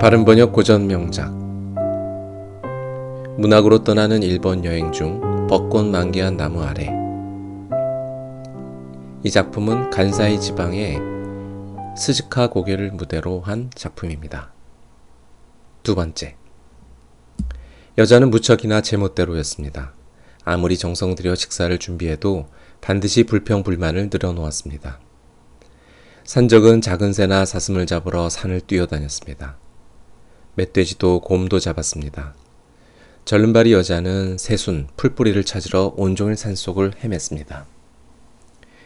바른 번역 고전 명작. 문학으로 떠나는 일본 여행 중 벚꽃 만개한 나무 아래. 이 작품은 간사이 지방의 스즈카 고개를 무대로 한 작품입니다. 두 번째. 여자는 무척이나 제멋대로였습니다. 아무리 정성 들여 식사를 준비해도 반드시 불평불만을 늘어놓았습니다. 산적은 작은 새나 사슴을 잡으러 산을 뛰어다녔습니다. 멧돼지도 곰도 잡았습니다. 절름발이 여자는 새순, 풀뿌리를 찾으러 온종일 산속을 헤맸습니다.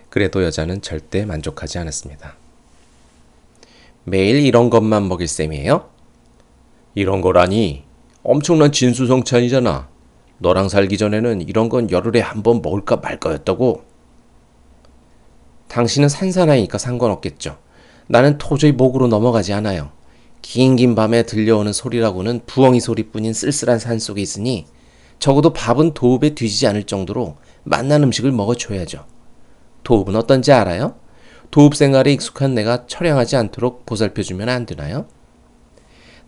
그래도 여자는 절대 만족하지 않았습니다. 매일 이런 것만 먹일 셈이에요? 이런 거라니 엄청난 진수성찬이잖아. 너랑 살기 전에는 이런 건 열흘에 한 번 먹을까 말까였다고. 당신은 산사나이니까 상관없겠죠. 나는 도저히 목으로 넘어가지 않아요. 긴 밤에 들려오는 소리라고는 부엉이 소리뿐인 쓸쓸한 산속에 있으니 적어도 밥은 도읍에 뒤지지 않을 정도로 맛난 음식을 먹어줘야죠. 도읍은 어떤지 알아요? 도읍 생활에 익숙한 내가 처량하지 않도록 보살펴주면 안 되나요?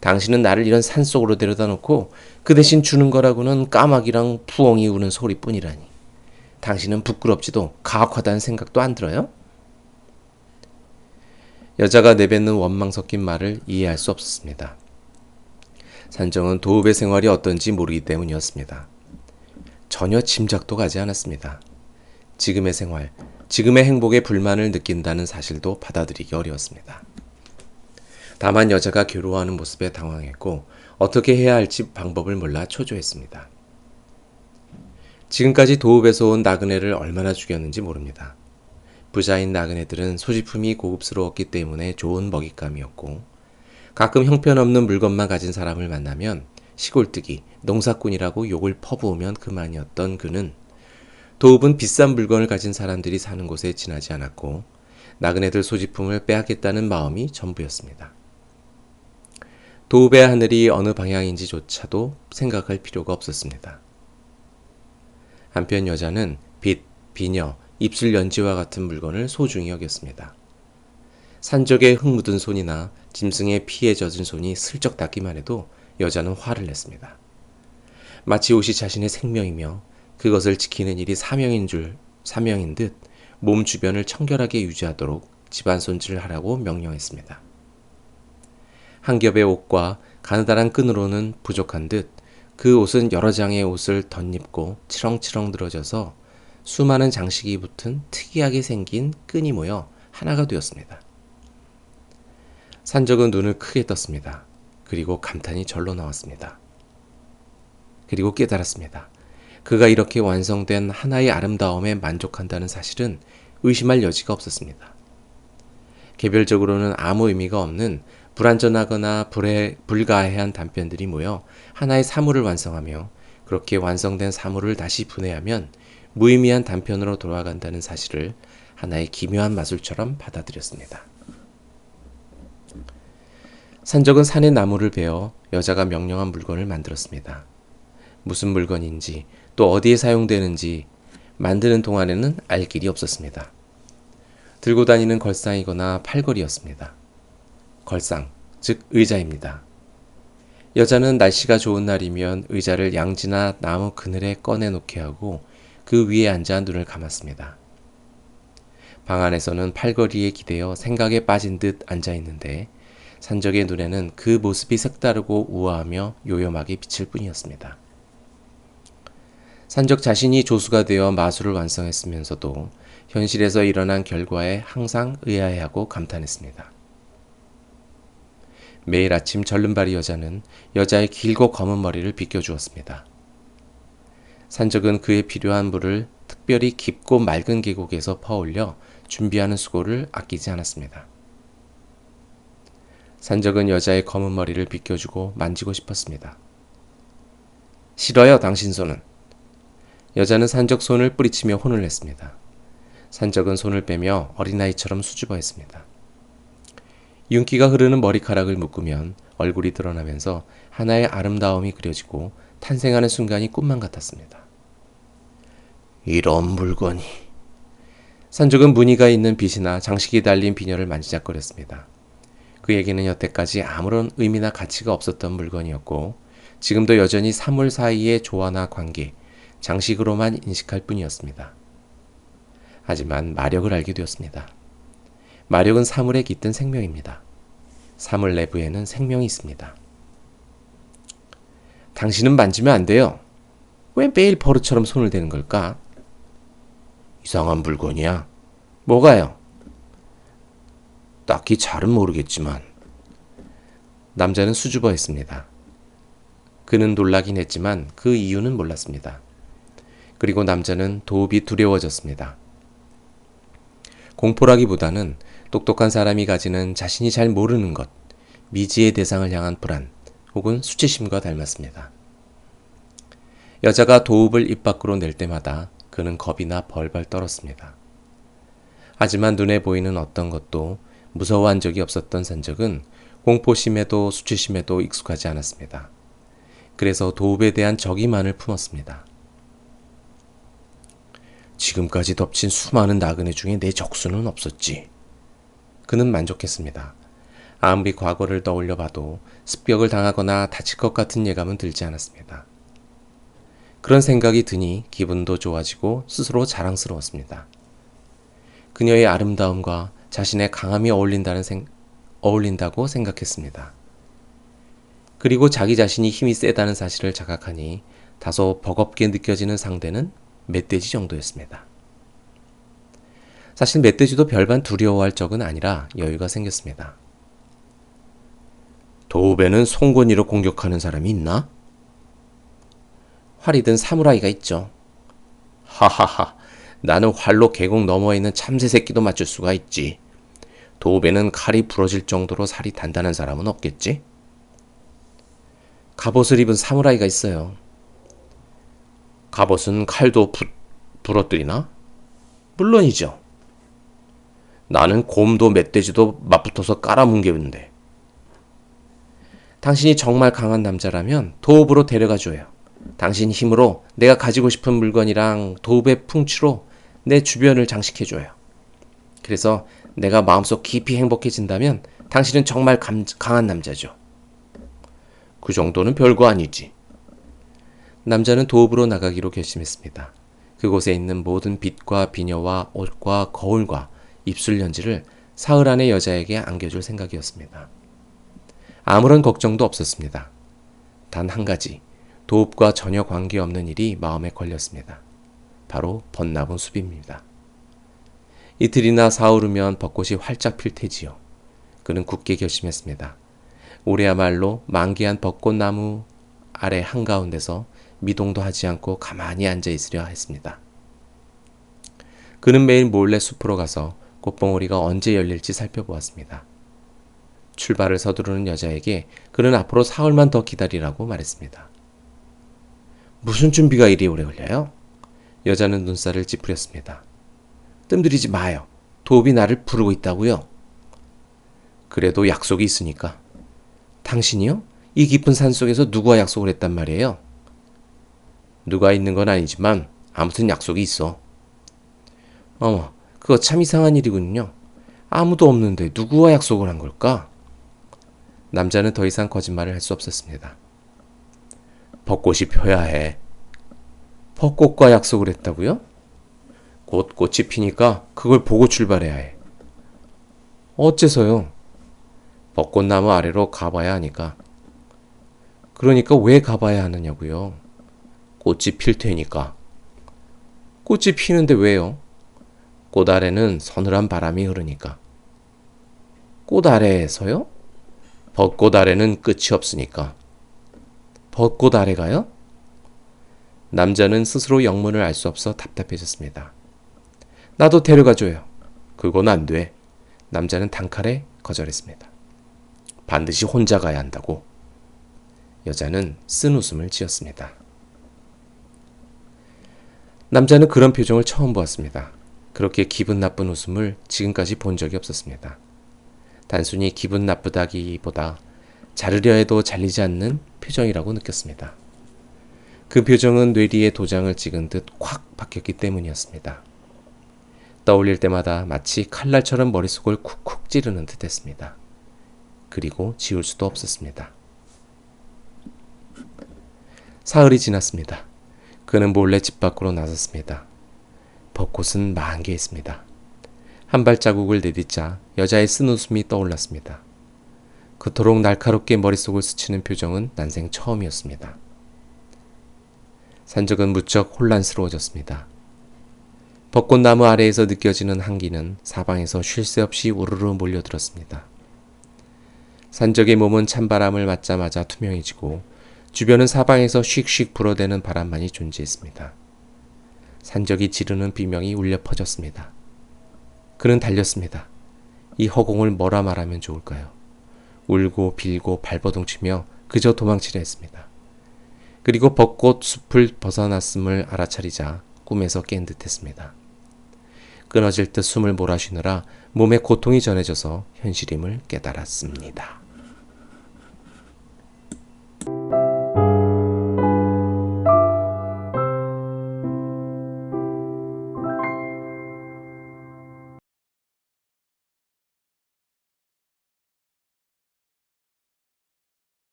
당신은 나를 이런 산속으로 데려다 놓고 그 대신 주는 거라고는 까마귀랑 부엉이 우는 소리뿐이라니. 당신은 부끄럽지도 가혹하다는 생각도 안 들어요? 여자가 내뱉는 원망 섞인 말을 이해할 수 없었습니다. 산정은 도읍의 생활이 어떤지 모르기 때문이었습니다. 전혀 짐작도 가지 않았습니다. 지금의 생활, 지금의 행복에 불만을 느낀다는 사실도 받아들이기 어려웠습니다. 다만 여자가 괴로워하는 모습에 당황했고 어떻게 해야 할지 방법을 몰라 초조했습니다. 지금까지 도읍에서 온 나그네를 얼마나 죽였는지 모릅니다. 부자인 나그네들은 소지품이 고급스러웠기 때문에 좋은 먹잇감이었고 가끔 형편없는 물건만 가진 사람을 만나면 시골뜨기, 농사꾼이라고 욕을 퍼부으면 그만이었던 그는 도읍은 비싼 물건을 가진 사람들이 사는 곳에 지나지 않았고 나그네들 소지품을 빼앗겠다는 마음이 전부였습니다. 도읍의 하늘이 어느 방향인지조차도 생각할 필요가 없었습니다. 한편 여자는 빗, 비녀, 입술 연지와 같은 물건을 소중히 여겼습니다. 산적에 흙 묻은 손이나 짐승의 피에 젖은 손이 슬쩍 닿기만 해도 여자는 화를 냈습니다. 마치 옷이 자신의 생명이며 그것을 지키는 일이 사명인 듯 몸 주변을 청결하게 유지하도록 집안 손질을 하라고 명령했습니다. 한 겹의 옷과 가느다란 끈으로는 부족한 듯 그 옷은 여러 장의 옷을 덧입고 치렁치렁 늘어져서 수많은 장식이 붙은 특이하게 생긴 끈이 모여 하나가 되었습니다. 산적은 눈을 크게 떴습니다. 그리고 감탄이 절로 나왔습니다. 그리고 깨달았습니다. 그가 이렇게 완성된 하나의 아름다움에 만족한다는 사실은 의심할 여지가 없었습니다. 개별적으로는 아무 의미가 없는 불완전하거나 불가해한 단편들이 모여 하나의 사물을 완성하며 그렇게 완성된 사물을 다시 분해하면 무의미한 단편으로 돌아간다는 사실을 하나의 기묘한 마술처럼 받아들였습니다. 산적은 산의 나무를 베어 여자가 명령한 물건을 만들었습니다. 무슨 물건인지 또 어디에 사용되는지 만드는 동안에는 알 길이 없었습니다. 들고 다니는 걸상이거나 팔걸이였습니다. 걸상, 즉 의자입니다. 여자는 날씨가 좋은 날이면 의자를 양지나 나무 그늘에 꺼내놓게 하고 그 위에 앉아 눈을 감았습니다. 방 안에서는 팔걸이에 기대어 생각에 빠진 듯 앉아있는데 산적의 눈에는 그 모습이 색다르고 우아하며 요염하게 비칠 뿐이었습니다. 산적 자신이 조수가 되어 마술을 완성했으면서도 현실에서 일어난 결과에 항상 의아해하고 감탄했습니다. 매일 아침 절름발이 여자는 여자의 길고 검은 머리를 빗겨주었습니다. 산적은 그에 필요한 물을 특별히 깊고 맑은 계곡에서 퍼올려 준비하는 수고를 아끼지 않았습니다. 산적은 여자의 검은 머리를 빗겨주고 만지고 싶었습니다. 싫어요, 당신 손은. 여자는 산적 손을 뿌리치며 혼을 냈습니다. 산적은 손을 빼며 어린아이처럼 수줍어했습니다. 윤기가 흐르는 머리카락을 묶으면 얼굴이 드러나면서 하나의 아름다움이 그려지고 탄생하는 순간이 꿈만 같았습니다. 이런 물건이. 산적은 무늬가 있는 빗이나 장식이 달린 비녀를 만지작거렸습니다. 그에게는 여태까지 아무런 의미나 가치가 없었던 물건이었고 지금도 여전히 사물 사이의 조화나 관계, 장식으로만 인식할 뿐이었습니다. 하지만 마력을 알게 되었습니다. 마력은 사물에 깃든 생명입니다. 사물 내부에는 생명이 있습니다. 당신은 만지면 안 돼요. 왜 매일 버릇처럼 손을 대는 걸까? 이상한 물건이야. 뭐가요? 딱히 잘은 모르겠지만. 남자는 수줍어했습니다. 그는 놀라긴 했지만 그 이유는 몰랐습니다. 그리고 남자는 도읍이 두려워졌습니다. 공포라기보다는 똑똑한 사람이 가지는 자신이 잘 모르는 것, 미지의 대상을 향한 불안 혹은 수치심과 닮았습니다. 여자가 도읍을 입 밖으로 낼 때마다 그는 겁이나 벌벌 떨었습니다. 하지만 눈에 보이는 어떤 것도 무서워한 적이 없었던 산적은 공포심에도 수치심에도 익숙하지 않았습니다. 그래서 도읍에 대한 적이만을 품었습니다. 지금까지 덮친 수많은 나그네 중에 내 적수는 없었지. 그는 만족했습니다. 아무리 과거를 떠올려 봐도 습격을 당하거나 다칠 것 같은 예감은 들지 않았습니다. 그런 생각이 드니 기분도 좋아지고 스스로 자랑스러웠습니다. 그녀의 아름다움과 자신의 강함이 어울린다고 생각했습니다. 그리고 자기 자신이 힘이 세다는 사실을 자각하니 다소 버겁게 느껴지는 상대는 멧돼지 정도였습니다. 사실 멧돼지도 별반 두려워할 적은 아니라 여유가 생겼습니다. 도읍에는 송곳니로 공격하는 사람이 있나? 활이 든 사무라이가 있죠. 하하하, 나는 활로 계곡 너머에 있는 참새 새끼도 맞출 수가 있지. 도읍에는 칼이 부러질 정도로 살이 단단한 사람은 없겠지? 갑옷을 입은 사무라이가 있어요. 갑옷은 칼도 부러뜨리나? 물론이죠. 나는 곰도 멧돼지도 맞붙어서 깔아뭉개는데. 당신이 정말 강한 남자라면 도읍으로 데려가줘요. 당신 힘으로 내가 가지고 싶은 물건이랑 도읍의 풍치로 내 주변을 장식해줘요. 그래서 내가 마음속 깊이 행복해진다면 당신은 정말 강한 남자죠. 그 정도는 별거 아니지. 남자는 도읍으로 나가기로 결심했습니다. 그곳에 있는 모든 빛과 비녀와 옷과 거울과 입술 연지를 사흘 안에 여자에게 안겨줄 생각이었습니다. 아무런 걱정도 없었습니다. 단 한 가지, 도읍과 전혀 관계없는 일이 마음에 걸렸습니다. 바로 벚나무 숲입니다. 이틀이나 사흘 후면 벚꽃이 활짝 필 테지요. 그는 굳게 결심했습니다. 올해야말로 만개한 벚꽃나무 아래 한가운데서 미동도 하지 않고 가만히 앉아 있으려 했습니다. 그는 매일 몰래 숲으로 가서 꽃봉오리가 언제 열릴지 살펴보았습니다. 출발을 서두르는 여자에게 그는 앞으로 사흘만 더 기다리라고 말했습니다. 무슨 준비가 이리 오래 걸려요? 여자는 눈살을 찌푸렸습니다. 뜸들이지 마요. 도읍이 나를 부르고 있다고요. 그래도 약속이 있으니까. 당신이요? 이 깊은 산속에서 누구와 약속을 했단 말이에요? 누가 있는 건 아니지만 아무튼 약속이 있어. 어머, 그거 참 이상한 일이군요. 아무도 없는데 누구와 약속을 한 걸까? 남자는 더 이상 거짓말을 할 수 없었습니다. 벚꽃이 펴야 해. 벚꽃과 약속을 했다고요? 곧 꽃이 피니까 그걸 보고 출발해야 해. 어째서요? 벚꽃나무 아래로 가봐야 하니까. 그러니까 왜 가봐야 하느냐고요? 꽃이 필 테니까. 꽃이 피는데 왜요? 꽃 아래는 서늘한 바람이 흐르니까. 꽃 아래에서요? 벚꽃 아래는 끝이 없으니까. 벚꽃 아래가요? 남자는 스스로 영문을 알 수 없어 답답해졌습니다. 나도 데려가줘요. 그건 안 돼. 남자는 단칼에 거절했습니다. 반드시 혼자 가야 한다고. 여자는 쓴 웃음을 지었습니다. 남자는 그런 표정을 처음 보았습니다. 그렇게 기분 나쁜 웃음을 지금까지 본 적이 없었습니다. 단순히 기분 나쁘다기보다 자르려 해도 잘리지 않는 표정이라고 느꼈습니다. 그 표정은 뇌리에 도장을 찍은 듯 콱 박혔기 때문이었습니다. 떠올릴 때마다 마치 칼날처럼 머릿속을 쿡쿡 찌르는 듯 했습니다. 그리고 지울 수도 없었습니다. 사흘이 지났습니다. 그는 몰래 집 밖으로 나섰습니다. 벚꽃은 만개했습니다. 한 발자국을 내딛자 여자의 쓴웃음이 떠올랐습니다. 그토록 날카롭게 머릿속을 스치는 표정은 난생 처음이었습니다. 산적은 무척 혼란스러워졌습니다. 벚꽃나무 아래에서 느껴지는 한기는 사방에서 쉴 새 없이 우르르 몰려들었습니다. 산적의 몸은 찬바람을 맞자마자 투명해지고 주변은 사방에서 슉슉 불어대는 바람만이 존재했습니다. 산적이 지르는 비명이 울려 퍼졌습니다. 그는 달렸습니다. 이 허공을 뭐라 말하면 좋을까요? 울고 빌고 발버둥치며 그저 도망치려 했습니다. 그리고 벚꽃 숲을 벗어났음을 알아차리자 꿈에서 깬 듯했습니다. 끊어질 듯 숨을 몰아쉬느라 몸에 고통이 전해져서 현실임을 깨달았습니다.